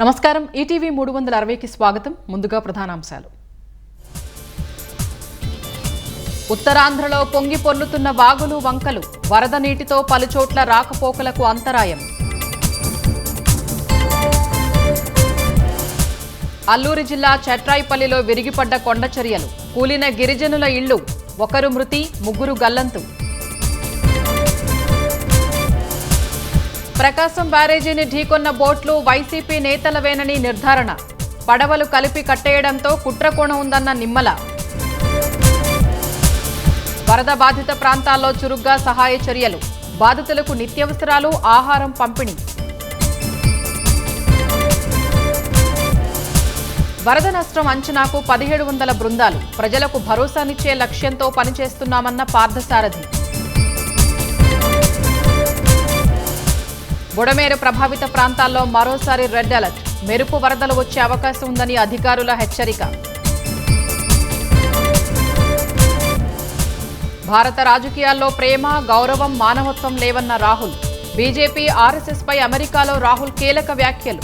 నమస్కారం ఈటీవీ 360కి స్వాగతం. ముందుగా ప్రధానాంశాలు. ఉత్తరాంధ్రలో పొంగి పొర్లుతున్న వాగులు వంకలు, వరద నీటితో పలుచోట్ల రాకపోకలకు అంతరాయం. అల్లూరి జిల్లా చట్రాయిపల్లిలో విరిగిపడ్డ కొండచర్యలు, కూలిన గిరిజనుల ఇళ్లు, ఒకరు మృతి, ముగ్గురు గల్లంతు. ప్రకాశం బ్యారేజీని ఢీకొన్న బోట్లు వైసీపీ నేతలవేనని నిర్ధారణ. పడవలు కలిపి కట్టేయడంతో కుట్రకోణం ఉందన్న నిమ్మల. వరద బాధిత ప్రాంతాల్లో చురుగ్గా సహాయ చర్యలు, బాధితులకు నిత్యావసరాలు, ఆహారం పంపిణీ. వరద నష్టం అంచనాకు 1700 బృందాలు, ప్రజలకు భరోసానిచ్చే లక్ష్యంతో పనిచేస్తున్నామన్న పార్థసారథి. బుడమేరు ప్రభావిత ప్రాంతాల్లో మరోసారి రెడ్ అలర్ట్, మెరుపు వరదలు వచ్చే అవకాశం ఉందని అధికారుల హెచ్చరిక. భారత రాజకీయాల్లో ప్రేమ, గౌరవం, మానవత్వం లేవన్న రాహుల్. బీజేపీ, ఆర్ఎస్ఎస్ పై అమెరికాలో రాహుల్ కీలక వ్యాఖ్యలు.